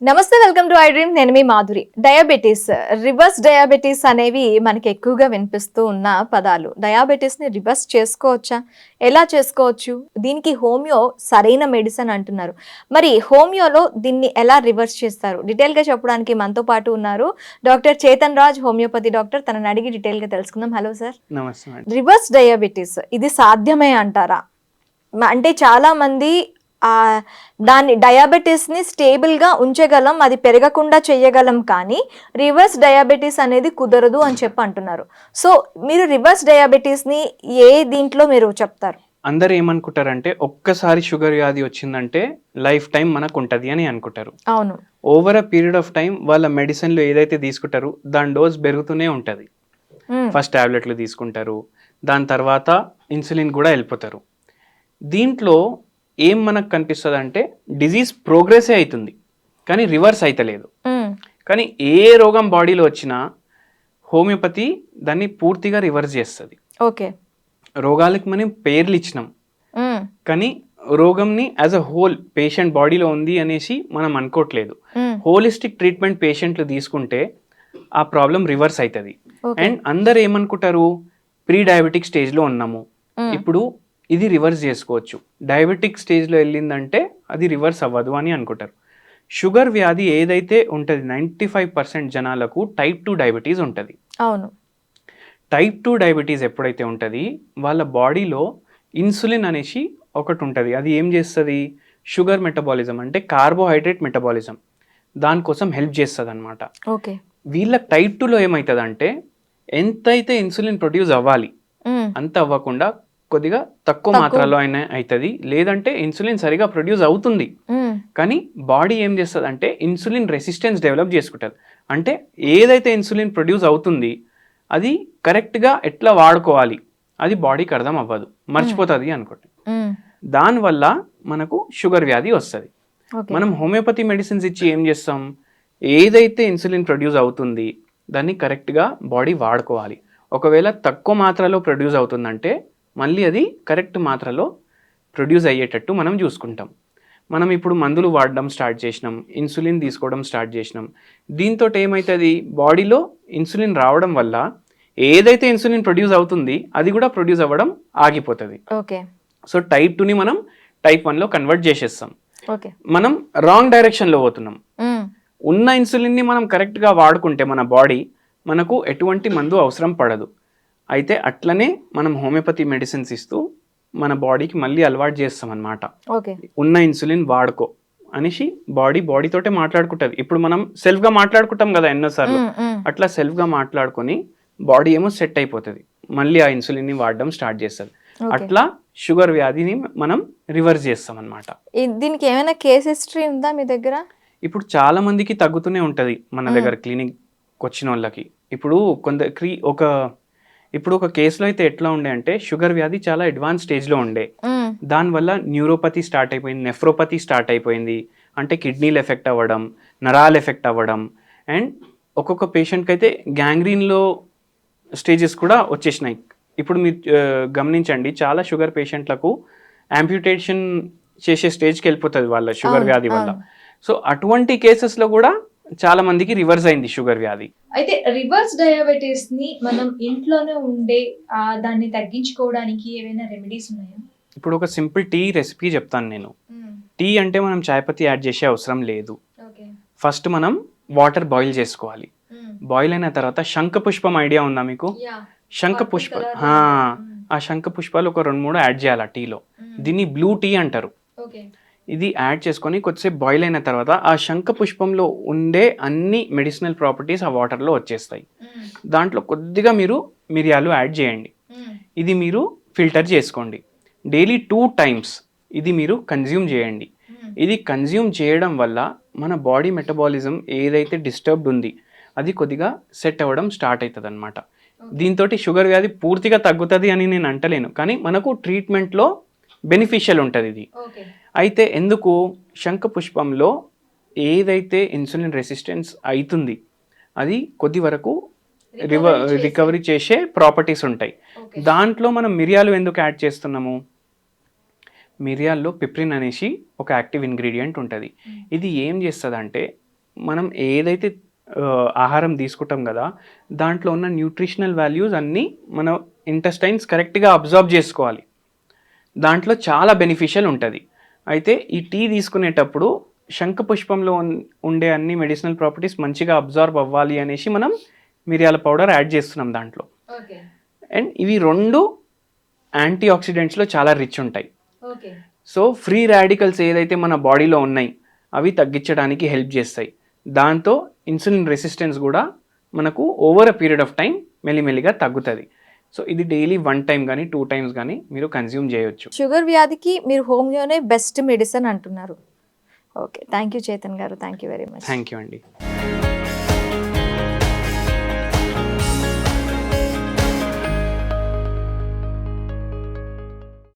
నమస్తే, welcome to I dream. నేను మీ Madhuri. Diabetes, reverse diabetes అనేవి మనకి ఎక్కువగా వినిపిస్తూ ఉన్న పదాలు. డయాబెటీస్ ని రివర్స్ చేసుకోవచ్చా? ఎలా చేసుకోవచ్చు? దీనికి హోమియో సరైన మెడిసిన్ అంటున్నారు. మరి హోమియోలో దీన్ని ఎలా రివర్స్ చేస్తారు? డీటెయిల్ గా చెప్పడానికి మనతో పాటు ఉన్నారు doctor Chetan Raj, homeopathy doctor. తనని అడిగి డీటెయిల్ గా తెలుసుకుందాం. Hello sir. నమస్తే. రివర్స్ డయాబెటీస్ ఇది సాధ్యమే అంటారా? అంటే చాలా మంది దాన్ని డయాబెటీస్ని స్టేబుల్గా ఉంచగలం, అది పెరగకుండా చేయగలం, కానీ రివర్స్ డయాబెటీస్ అనేది కుదరదు అని చెప్పి అంటున్నారు. సో మీరు రివర్స్ డయాబెటీస్ని ఏ దీంట్లో మీరు చెప్తారు? అందరు ఏమనుకుంటారంటే ఒక్కసారి షుగర్ వ్యాధి వచ్చిందంటే లైఫ్ టైం మనకు ఉంటుంది అని అనుకుంటారు. అవును. Over a period of time వాళ్ళ మెడిసిన్లు ఏదైతే తీసుకుంటారో దాని డోస్ పెరుగుతూనే ఉంటుంది. ఫస్ట్ టాబ్లెట్లు తీసుకుంటారు, దాని తర్వాత ఇన్సులిన్ కూడా వెళ్ళిపోతారు. దీంట్లో ఏం మనకు కనిపిస్తుంది అంటే డిజీజ్ ప్రోగ్రెసే అవుతుంది కానీ రివర్స్ అయితలేదు. కానీ ఏ రోగం బాడీలో వచ్చినా హోమియోపతి దాన్ని పూర్తిగా రివర్స్ చేస్తుంది. ఓకే. రోగాలకు మనం పేర్లు ఇచ్చినాం కానీ రోగంని యాజ్ అ హోల్ పేషెంట్ బాడీలో ఉంది అనేసి మనం అనుకోవట్లేదు. హోలిస్టిక్ ట్రీట్మెంట్ పేషెంట్లు తీసుకుంటే ఆ ప్రాబ్లం రివర్స్ అవుతుంది. అండ్ అందరు ఏమనుకుంటారు, ప్రీ డయాబెటిక్ స్టేజ్లో ఉన్నాము, ఇప్పుడు ఇది రివర్స్ చేసుకోవచ్చు, డయాబెటిక్ స్టేజ్లో వెళ్ళిందంటే అది రివర్స్ అవ్వదు అని అనుకుంటారు. షుగర్ వ్యాధి ఏదైతే ఉంటుంది 95% జనాలకు టైప్ 2 డయాబెటీస్ ఉంటుంది. అవును. టైప్ 2 డయాబెటీస్ ఎప్పుడైతే ఉంటుంది వాళ్ళ బాడీలో ఇన్సులిన్ అనేసి ఒకటి ఉంటుంది. అది ఏం చేస్తుంది, షుగర్ మెటబాలిజం అంటే కార్బోహైడ్రేట్ మెటబాలిజం దానికోసం హెల్ప్ చేస్తుంది అనమాట. ఓకే. వీళ్ళ టైప్ 2లో ఏమవుతుంది అంటే ఎంతైతే ఇన్సులిన్ ప్రొడ్యూస్ అవ్వాలి అంత అవ్వకుండా కొద్దిగా తక్కువ మాత్రలో అయినా అవుతుంది, లేదంటే ఇన్సులిన్ సరిగా ప్రొడ్యూస్ అవుతుంది కానీ బాడీ ఏం చేస్తుంది అంటే ఇన్సులిన్ రెసిస్టెన్స్ డెవలప్ చేసుకుంటుంది. అంటే ఏదైతే ఇన్సులిన్ ప్రొడ్యూస్ అవుతుంది అది కరెక్ట్గా ఎట్లా వాడుకోవాలి అది బాడీకి అర్థం అవ్వదు, మర్చిపోతుంది అనుకోండి. దానివల్ల మనకు షుగర్ వ్యాధి వస్తుంది. మనం హోమియోపతి మెడిసిన్స్ ఇచ్చి ఏం చేస్తాం, ఏదైతే ఇన్సులిన్ ప్రొడ్యూస్ అవుతుంది దాన్ని కరెక్ట్గా బాడీ వాడుకోవాలి. ఒకవేళ తక్కువ మాత్రలో ప్రొడ్యూస్ అవుతుందంటే మళ్ళీ అది కరెక్ట్ మాత్రలో ప్రొడ్యూస్ అయ్యేటట్టు మనం చూసుకుంటాం. మనం ఇప్పుడు మందులు వాడడం స్టార్ట్ చేసినాం, ఇన్సులిన్ తీసుకోవడం స్టార్ట్ చేసినాం. దీంతో ఏమవుతుంది, బాడీలో ఇన్సులిన్ రావడం వల్ల ఏదైతే ఇన్సులిన్ ప్రొడ్యూస్ అవుతుంది అది కూడా ప్రొడ్యూస్ అవ్వడం ఆగిపోతుంది. ఓకే. సో టైప్ 2ని మనం టైప్ 1లో కన్వర్ట్ చేసేస్తాం. ఓకే. మనం రాంగ్ డైరెక్షన్లో పోతున్నాం. ఉన్న ఇన్సులిన్ని మనం కరెక్ట్గా వాడుకుంటే మన బాడీ మనకు ఎటువంటి మందు అవసరం పడదు. అయితే అట్లనే మనం హోమియోపతి మెడిసిన్స్ ఇస్తూ మన బాడీకి మళ్ళీ అలవాటు చేస్తాం అన్నమాట. ఉన్న ఇన్సులిన్ వాడుకో అనేసి బాడీతోటే మాట్లాడుకుంటుంది. ఇప్పుడు మనం సెల్ఫ్గా మాట్లాడుకుంటాం కదా ఎన్నోసార్లు, అట్లా సెల్ఫ్గా మాట్లాడుకొని బాడీ ఏమో సెట్ అయిపోతుంది, మళ్ళీ ఆ ఇన్సులిన్ని వాడడం స్టార్ట్ చేస్తుంది. అట్లా షుగర్ వ్యాధిని మనం రివర్స్ చేస్తాం అన్నమాట. దీనికి ఏమైనా కేస్ హిస్టరీ ఉందా మీ దగ్గర? ఇప్పుడు చాలా మందికి తగ్గుతూనే ఉంటుంది మన దగ్గర క్లినిక్ వచ్చిన వాళ్ళకి. ఇప్పుడు కొందరికి ఇప్పుడు ఒక కేసులో అయితే ఎట్లా ఉండే అంటే షుగర్ వ్యాధి చాలా అడ్వాన్స్ స్టేజ్లో ఉండే, దానివల్ల న్యూరోపతి స్టార్ట్ అయిపోయింది, నెఫ్రోపతి స్టార్ట్ అయిపోయింది, అంటే కిడ్నీలు ఎఫెక్ట్ అవ్వడం, నరాలు ఎఫెక్ట్ అవ్వడం, అండ్ ఒక్కొక్క పేషెంట్కి అయితే గ్యాంగ్రీన్లో స్టేజెస్ కూడా వచ్చేసినాయి. ఇప్పుడు మీరు గమనించండి, చాలా షుగర్ పేషెంట్లకు యాంప్యూటేషన్ చేసే స్టేజ్కి వెళ్ళిపోతుంది వాళ్ళ షుగర్ వ్యాధి వల్ల. సో అటువంటి కేసెస్లో కూడా చాలా మందికి రివర్స్ అయింది షుగర్ వ్యాధి. అయితే రివర్స్ డయాబెటీస్ ని మనం ఇంట్లోనే ఉండే దాన్ని తగ్గించుకోవడానికి ఏమైనా రెమెడీస్ ఉన్నాయా? ఇప్పుడు ఒక సింపుల్ టీ రెసిపీ చెప్తాను నేను. టీ అంటే మనం చాయపత్తి యాడ్ చేసే అవసరం లేదు. ఫస్ట్ మనం వాటర్ బాయిల్ చేసుకోవాలి. బాయిల్ అయిన తర్వాత శంఖ పుష్పం ఐడియా ఉందా మీకు? శంఖ పుష్ప ఆ శంఖ పుష్పాలు ఒక 2-3 యాడ్ చేయాలి ఆ టీలో. దీన్ని బ్లూ టీ అంటారు. ఇది యాడ్ చేసుకొని కొద్దిసేపు బాయిల్ అయిన తర్వాత ఆ శంఖ పుష్పంలో ఉండే అన్ని మెడిసినల్ ప్రాపర్టీస్ ఆ వాటర్లో వచ్చేస్తాయి. దాంట్లో కొద్దిగా మీరు మిరియాలు యాడ్ చేయండి. ఇది మీరు ఫిల్టర్ చేసుకోండి. డైలీ 2 times ఇది మీరు కన్జ్యూమ్ చేయండి. ఇది కన్జ్యూమ్ చేయడం వల్ల మన బాడీ మెటబాలిజం ఏదైతే డిస్టర్బ్డ్ ఉంది అది కొద్దిగా సెట్ అవ్వడం స్టార్ట్ అవుతుంది అనమాట. దీంతో షుగర్ వ్యాధి పూర్తిగా తగ్గుతుంది అని నేను అంటలేను, కానీ మనకు ట్రీట్మెంట్లో బెనిఫిషియల్ ఉంటుంది ఇది. అయితే ఎందుకు శంఖ పుష్పంలో ఏదైతే ఇన్సులిన్ రెసిస్టెన్స్ అవుతుంది అది కొద్ది వరకు రికవరీ చేసే ప్రాపర్టీస్ ఉంటాయి. దాంట్లో మనం మిరియాలు ఎందుకు యాడ్ చేస్తున్నాము, మిరియాల్లో పిప్రిన్ అనేసి ఒక యాక్టివ్ ఇంగ్రీడియంట్ ఉంటుంది. ఇది ఏం చేస్తుందంటే మనం ఏదైతే ఆహారం తీసుకుంటాం కదా దాంట్లో ఉన్న న్యూట్రిషనల్ వాల్యూస్ అన్నీ మన ఇంటెస్టైన్స్ కరెక్ట్గా అబ్జార్బ్ చేసుకోవాలి. దాంట్లో చాలా బెనిఫిషియల్ ఉంటుంది. అయితే ఈ టీ తీసుకునేటప్పుడు శంఖపుష్పంలో ఉండే అన్ని మెడిసినల్ ప్రాపర్టీస్ మంచిగా అబ్జార్బ్ అవ్వాలి అనేసి మనం మిరియాల పౌడర్ యాడ్ చేస్తున్నాం దాంట్లో. అండ్ ఇవి రెండు యాంటీ ఆక్సిడెంట్స్లో చాలా రిచ్ ఉంటాయి. సో ఫ్రీ రాడికల్స్ ఏదైతే మన బాడీలో ఉన్నాయి అవి తగ్గించడానికి హెల్ప్ చేస్తాయి. దాంతో ఇన్సులిన్ రెసిస్టెన్స్ కూడా మనకు over a period of time మెల్లిమెల్లిగా తగ్గుతుంది. సో ఇది డైలీ 1 టైం కానీ 2 టైమ్స్ కానీ మీరు కన్జ్యూమ్ చేయొచ్చు. షుగర్ వ్యాధికి మీరు హోమియోనే బెస్ట్ మెడిసిన్ అంటున్నారు. ఓకే, థ్యాంక్ యూ చేతన్ గారు, thank you very much. Thank you అండి.